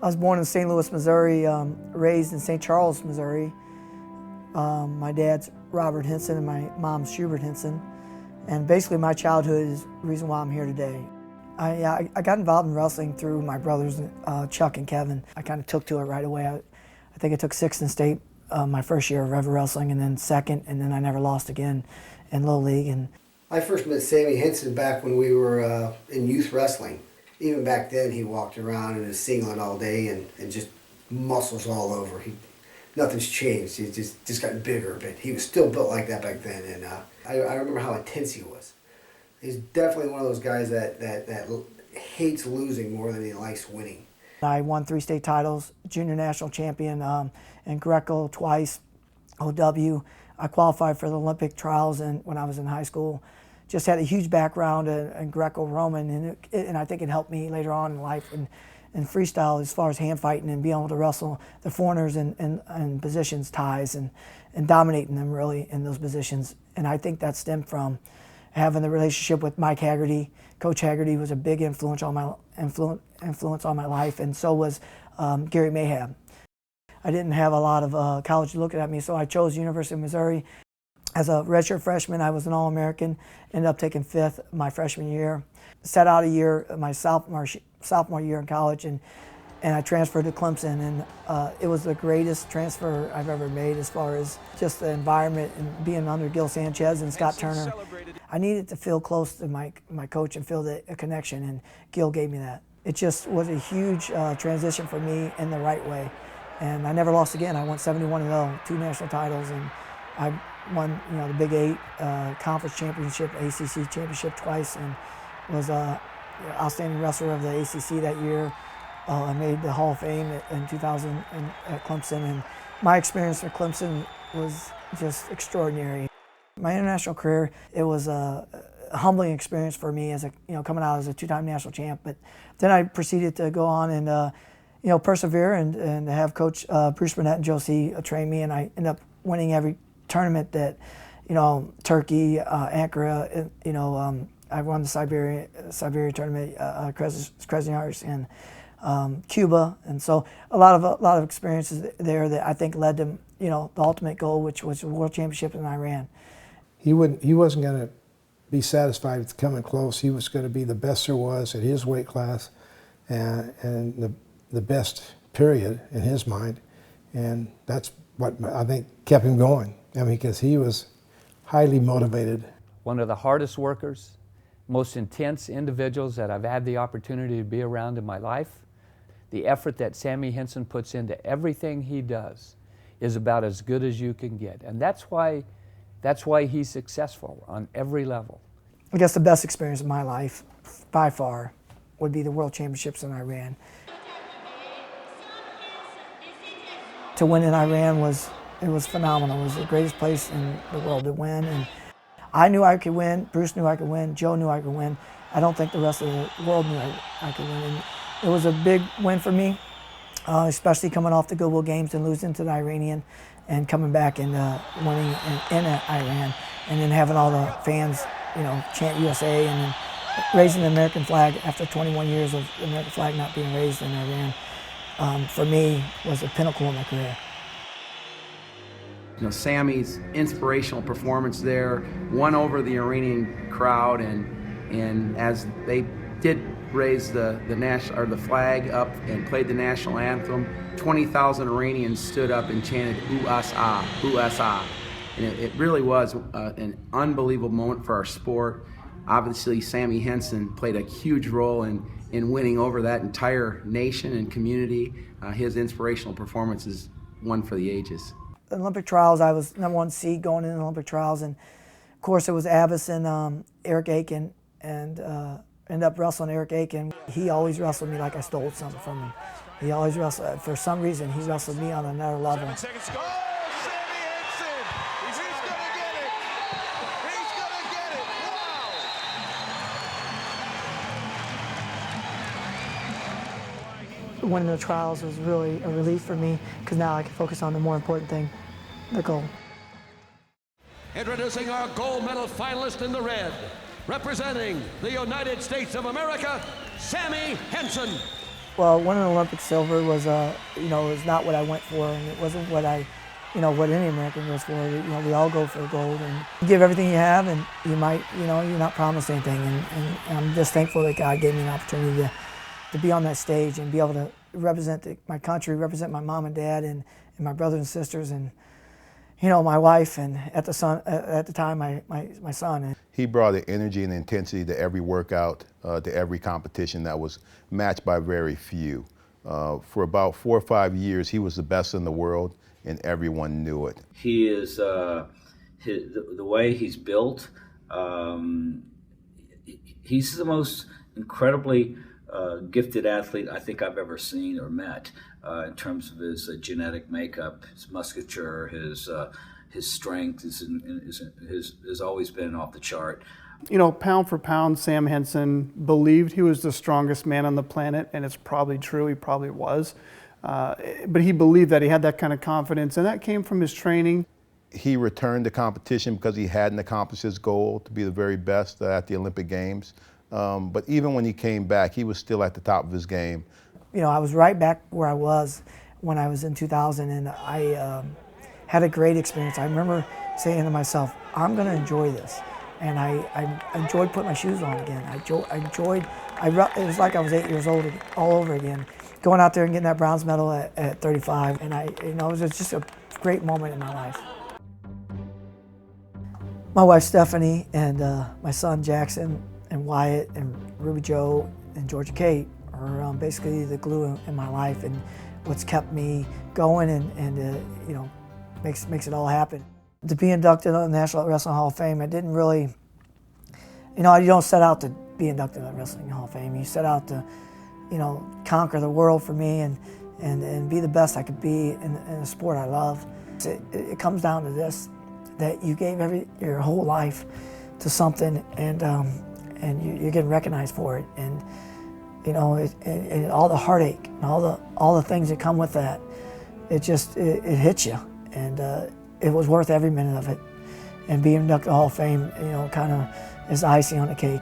I was born in St. Louis, Missouri, raised in St. Charles, Missouri. My dad's Robert Henson and my mom's Shubert Henson. And basically my childhood is the reason why I'm here today. I got involved in wrestling through my brothers, Chuck and Kevin. I kind of took to it right away. I think I took 6th in state my first year of ever wrestling, and then 2nd, and then I never lost again in Little League. And I first met Sammie Henson back when we were in youth wrestling. Even back then, he walked around in a singlet all day and just muscles all over. Nothing's changed. He's just gotten bigger, but he was still built like that back then. And I remember how intense he was. He's definitely one of those guys that hates losing more than he likes winning. I won 3 state titles, junior national champion in Greco twice, OW. I qualified for the Olympic trials when I was in high school. Just had a huge background in Greco-Roman, and I think it helped me later on in life in freestyle as far as hand fighting and being able to wrestle the foreigners in positions, ties, and dominating them really in those positions. And I think that stemmed from having the relationship with Mike Hagerty. Coach Hagerty was a big influence on my life, and so was Gary Mayabb. I didn't have a lot of college looking at me, so I chose University of Missouri. As a redshirt freshman, I was an All-American, ended up taking 5th my freshman year. Sat out a year, my sophomore year in college, and I transferred to Clemson, and it was the greatest transfer I've ever made as far as just the environment and being under Gil Sanchez and Scott Turner. I needed to feel close to my coach and feel a connection, and Gil gave me that. It just was a huge transition for me in the right way, and I never lost again. I won 71-0, 2 national titles, and I won, the Big 8 conference championship, ACC championship twice, and was outstanding wrestler of the ACC that year. I made the Hall of Fame in 2000 at Clemson, and my experience at Clemson was just extraordinary. My international career, it was a humbling experience for me as coming out as a 2-time national champ. But then I proceeded to go on and persevere and have Coach Bruce Burnett and Josie train me, and I ended up winning every tournament that, Turkey, Ankara, I won the Siberia tournament, Krasnoyarsk, and Cuba, and so a lot of experiences there that I think led to the ultimate goal, which was the World Championship in Iran. He wasn't going to be satisfied with coming close. He was going to be the best there was at his weight class, and the best period in his mind, and that's what I think kept him going. Because he was highly motivated. One of the hardest workers, most intense individuals that I've had the opportunity to be around in my life. The effort that Sammie Henson puts into everything he does is about as good as you can get. And that's why he's successful on every level. I guess the best experience of my life, by far, would be the World Championships in Iran. To win in Iran was phenomenal. It was the greatest place in the world to win, and I knew I could win. Bruce knew I could win. Joe knew I could win. I don't think the rest of the world knew I could win. And it was a big win for me, especially coming off the Goodwill Games and losing to the Iranian, and coming back and winning in Iran, and then having all the fans, chant USA, and then raising the American flag after 21 years of the American flag not being raised in Iran. For me, was the pinnacle of my career. Sammie's inspirational performance there won over the Iranian crowd, and as they did raise the flag up and played the national anthem, 20,000 Iranians stood up and chanted USAW, USAW. And it really was an unbelievable moment for our sport. Obviously, Sammie Henson played a huge role in winning over that entire nation and community. His inspirational performance is one for the ages. Olympic trials, I was #1 seed going in the Olympic trials, and of course it was Abbas and Eric Akin, and ended up wrestling Eric Akin. He always wrestled me like I stole something from him. He always wrestled, for some reason, he wrestled me on another level. 7 seconds to go. Sammie Henson, he's gonna get it. He's gonna get it. Wow. Winning the trials was really a relief for me, because now I can focus on the more important thing, the goal. Introducing our gold medal finalist in the red, representing the United States of America, Sammie Henson. Well, winning an Olympic silver was, was not what I went for, and it wasn't what what any American goes for. We all go for gold, and you give everything you have, and you might, you're not promised anything. And I'm just thankful that God gave me an opportunity to be on that stage and be able to represent my country, represent my mom and dad, and my brothers and sisters, and my wife, and at the time my son. He brought the energy and intensity to every workout, to every competition that was matched by very few. For about 4 or 5 years, he was the best in the world, and everyone knew it. He is, the way he's built, he's the most incredibly gifted athlete I think I've ever seen or met in terms of his genetic makeup, his musculature, his strength has always been off the chart. Pound for pound, Sam Henson believed he was the strongest man on the planet, and it's probably true, he probably was. But he believed that he had that kind of confidence, and that came from his training. He returned to competition because he hadn't accomplished his goal to be the very best at the Olympic Games. But even when he came back, he was still at the top of his game. I was right back where I was when I was in 2000, and I had a great experience. I remember saying to myself, I'm going to enjoy this. And I enjoyed putting my shoes on again. It was like I was 8 years old all over again, going out there and getting that bronze medal at 35. And it was just a great moment in my life. My wife Stephanie and my son Jackson and Wyatt and Ruby Joe and Georgia Kate are basically the glue in my life and what's kept me going and makes it all happen. To be inducted on the National Wrestling Hall of Fame, I didn't really, you don't set out to be inducted on the Wrestling Hall of Fame. You set out to, conquer the world for me and be the best I could be in a sport I love. It comes down to this, that you gave your whole life to something and you're getting recognized for it. And and all the heartache and all the things that come with that, it hits you, and it was worth every minute of it. And being inducted to the Hall of Fame, kind of is icing on the cake.